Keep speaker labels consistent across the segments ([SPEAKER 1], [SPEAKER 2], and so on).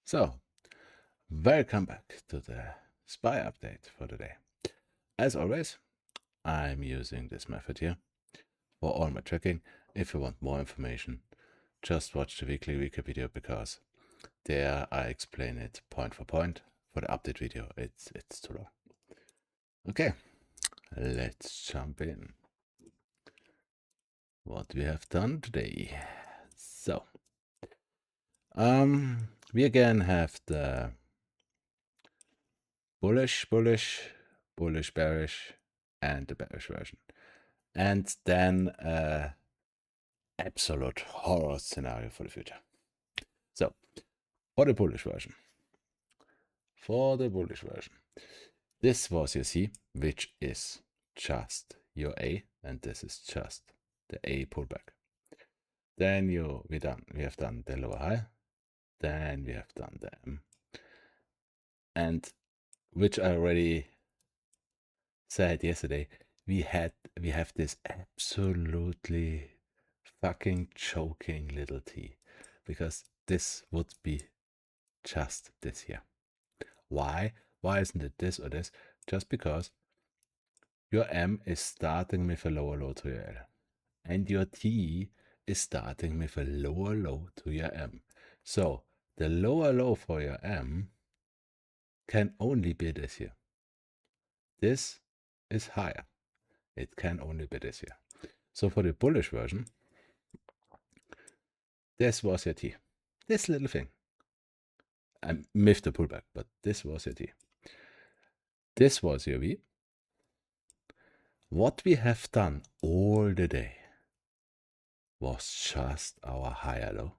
[SPEAKER 1] So, welcome back to the SPY update for today. As always, I'm using this method here for all my tracking. If you want more information, just watch the weekly recap video because there I explain it point for point. For the update video, it's too long. Okay, let's jump in. What we have done today. So, we again have the bullish, bearish, and the bearish version. And then absolute horror scenario for the future. So, for the bullish version. This was your C, which is just your A, and this is just the A pullback. Then we have done the lower high, then we have done the M. And which I already said yesterday, we have this absolutely fucking choking little T, because this would be just this here. Why isn't it this or this? Just because your M is starting with a lower low to your L, and your T is starting with a lower low to your M. So the lower low for your M can only be this here. This is higher. It can only be this here. So for the bullish version, this was your T. This little thing. I missed the pullback, but this was your T. This was your V. What we have done all the day was just our higher low.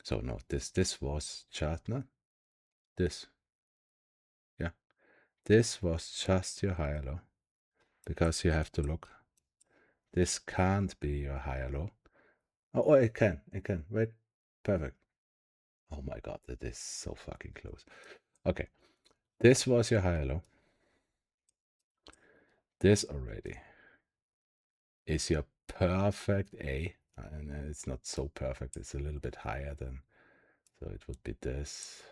[SPEAKER 1] So no, this was just, no, this. Yeah, this was just your higher low, because you have to look. This can't be your higher low. Oh, it can. Wait, perfect. Oh my God, that is so fucking close. Okay, this was your higher low. This already is your perfect A, and it's not so perfect. It's a little bit higher than, so it would be this,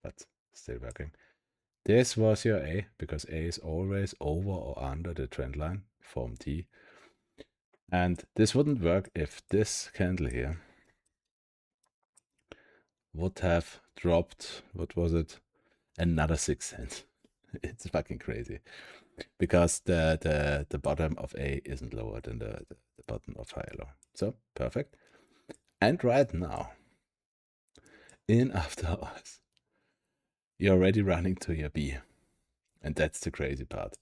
[SPEAKER 1] but still working. This was your A, because A is always over or under the trend line, form T. And this wouldn't work if this candle here would have dropped, what was it, another 6 cents. It's fucking crazy, because the bottom of A isn't lower than the bottom of higher low. So perfect. And right now, in after hours, you're already running to your B, and that's the crazy part.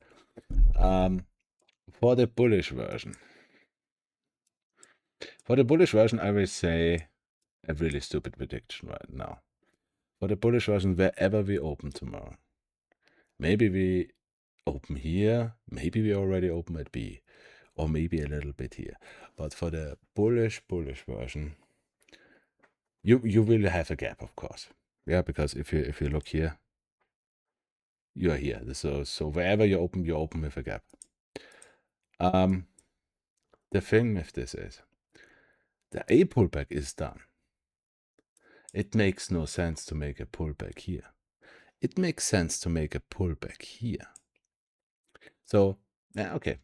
[SPEAKER 1] For the bullish version, I will say a really stupid prediction right now. For the bullish version, wherever we open tomorrow, maybe we open here, maybe we already open at B, or maybe a little bit here. But for the bullish version, you will have a gap, of course. Yeah, because if you look here, you are here. So wherever you open with a gap. The thing with this is, the A pullback is done. It makes no sense to make a pullback here. It makes sense to make a pullback here. So, yeah, okay.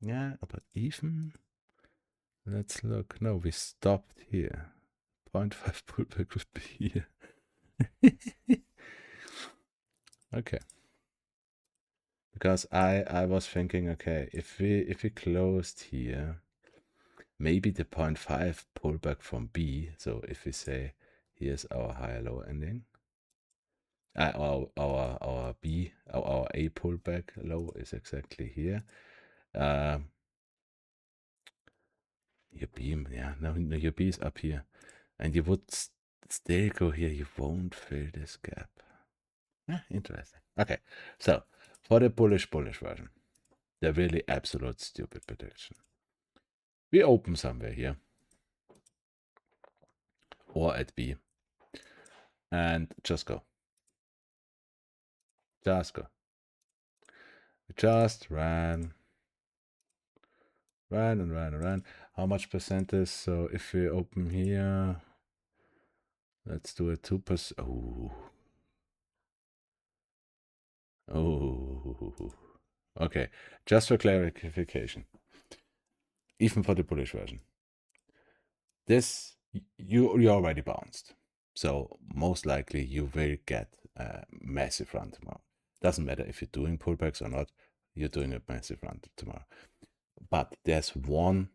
[SPEAKER 1] Yeah, but even, let's look. No, we stopped here. 0.5 pullback would be here. Okay. Because I was thinking, okay, if we closed here, maybe the 0.5 pullback from B. So if we say here's our higher low ending, our B, our A pullback low is exactly here. Your B, yeah, no, your B is up here, and you would still go here. You won't fill this gap. Yeah, interesting. Okay, so for the bullish version, the really absolute stupid prediction, we open somewhere here or at B, and just go. Just go. We just ran. How much percent is, so if we open here, Let's do a 2%. Oh. Oh. Okay, just for clarification, even for the bullish version, this you already bounced, so most likely you will get a massive run tomorrow. Doesn't matter if you're doing pullbacks or not, you're doing a massive run tomorrow. But there's one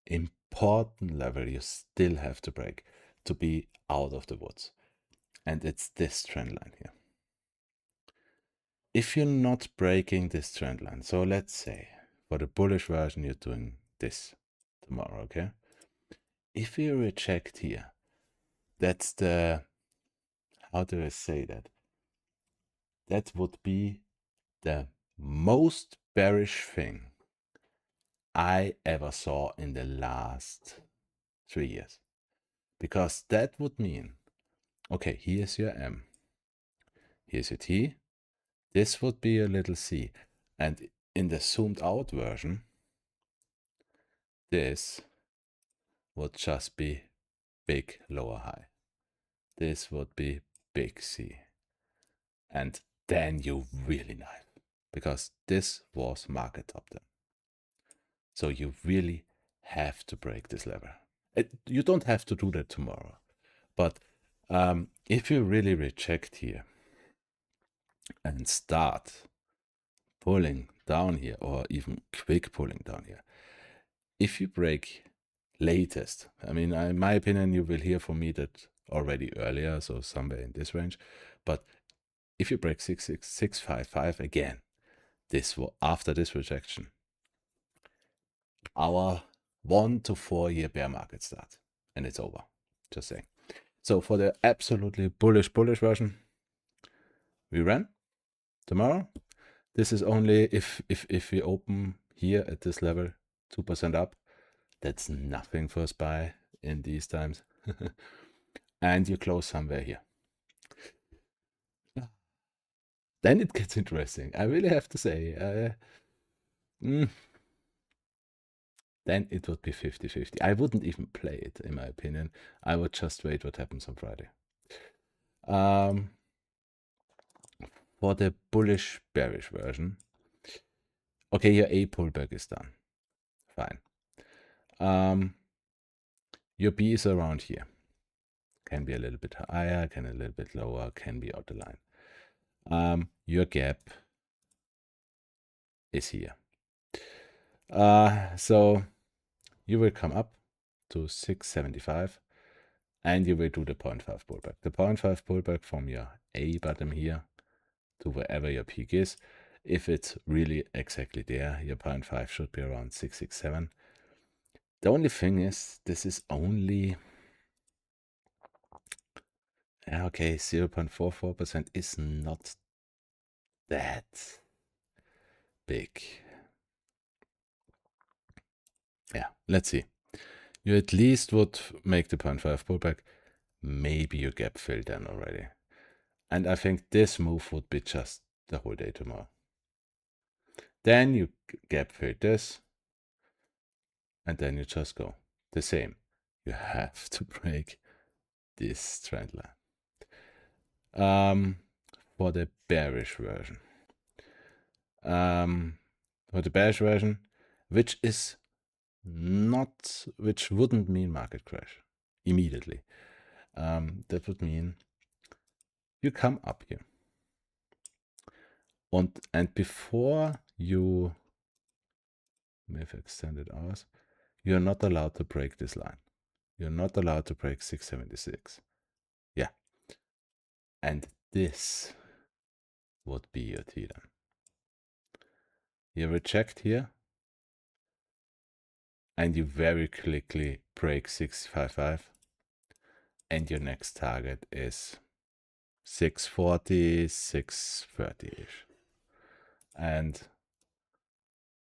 [SPEAKER 1] important level you still have to break to be out of the woods, and it's this trend line here. If you're not breaking this trend line, so let's say for the bullish version you're doing this tomorrow, okay? If you reject here, that's the, how do I say that? That would be the most bearish thing I ever saw in the last 3 years. Because that would mean, okay, here's your M, here's your T, this would be a little C, and in the zoomed out version, this would just be big lower high. This would be big C. And then you really knife, because this was market top 10. So you really have to break this level. You don't have to do that tomorrow, but if you really reject here and start pulling down here, or even quick pulling down here, if you break latest, I mean, in my opinion, you will hear from me that already earlier, so somewhere in this range, but if you break 66655 again, this will, after this rejection, our 1 to 4 year bear market start, and it's over. Just saying. So for the absolutely bullish version, we ran tomorrow. This is only if we open here at this level, 2% up. That's nothing for a SPY in these times. And you close somewhere here. Then it gets interesting. I really have to say. Then it would be 50-50. I wouldn't even play it, in my opinion. I would just wait what happens on Friday. For the bullish bearish version, okay, your A pullback is done. Fine. Your B is around here. Can be a little bit higher, can a little bit lower, can be out the line. Your gap is here. So you will come up to 675 and you will do the 0.5 pullback. The 0.5 pullback from your A bottom here to wherever your peak is. If it's really exactly there, your 0.5 should be around 667. The only thing is, this is only, okay, 0.44% is not that big. Yeah, let's see. You at least would make the 0.5 pullback. Maybe you gap fill then already. And I think this move would be just the whole day tomorrow. Then you gap fill this, and then you just go the same. You have to break this trend line. For the bearish version, which is not, which wouldn't mean market crash immediately. That would mean you come up here, and before you have extended hours, you're not allowed to break this line. You're not allowed to break 676. Yeah. And this would be your T then. You reject here, and you very quickly break 655, and your next target is 640, 630-ish. And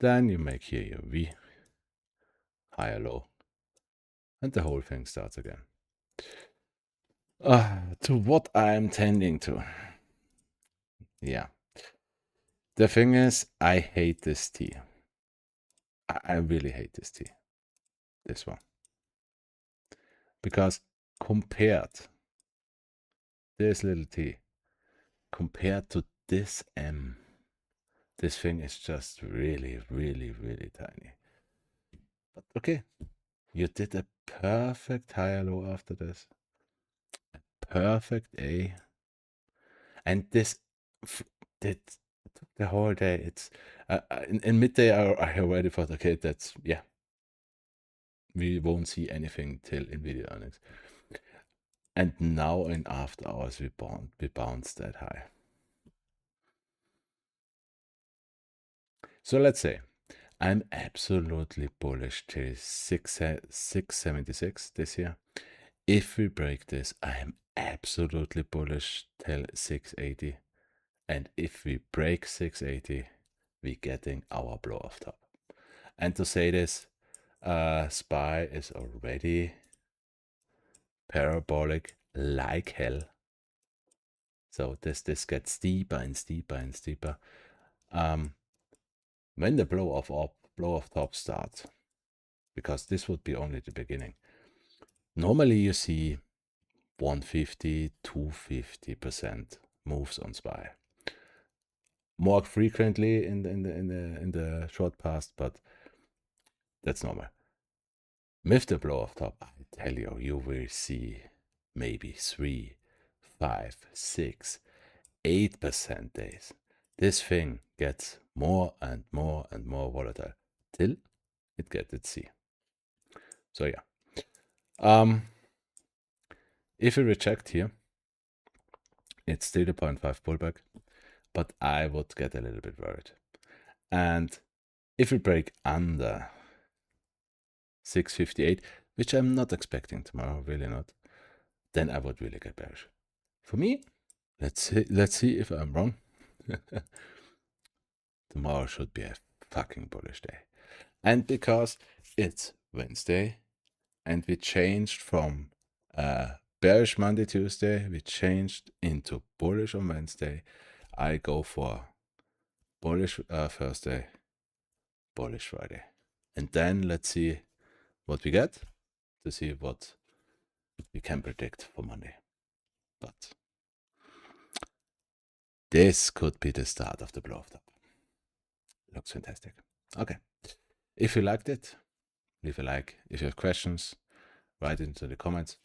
[SPEAKER 1] then you make here your V, higher low, and the whole thing starts again. To what I'm tending to. Yeah. The thing is, I hate this T. I really hate this T. This one. Because compared this little t, compared to this M, this thing is just really, really, really tiny. But okay, you did a perfect higher low after this. A perfect A. And this did took the whole day. It's in midday I already thought, okay, that's, yeah, we won't see anything till Nvidia earnings. And now in after hours we bounced that high. So let's say I'm absolutely bullish till 676 this year. If we break this, I am absolutely bullish till 680. And if we break 680, we're getting our blow off top. And to say this, SPY is already parabolic like hell. So this gets steeper and steeper and steeper. When the blow off top starts, because this would be only the beginning. Normally you see 150, 250% moves on SPY. More frequently in the short past, but that's normal. With the blow off top, I tell you, you will see maybe 3, 5, 6, 8% days. This thing gets more and more and more volatile till it gets its C. So yeah. If we reject here, it's still a 0.5 pullback, but I would get a little bit worried. And if we break under 658, which I'm not expecting tomorrow, really not, then I would really get bearish. For me, let's see if I'm wrong. Tomorrow should be a fucking bullish day. And because it's Wednesday and we changed from bearish Monday, Tuesday, we changed into bullish on Wednesday, I go for bullish Thursday, bullish Friday. And then let's see what we get to see what we can predict for Monday. But this could be the start of the blow off top. Looks fantastic. Okay. If you liked it, leave a like. If you have questions, write it into the comments.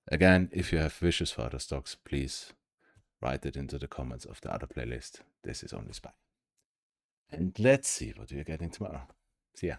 [SPEAKER 1] Again, if you have wishes for other stocks, please write it into the comments of the other playlist. This is only SPY. And let's see what we're getting tomorrow. See ya.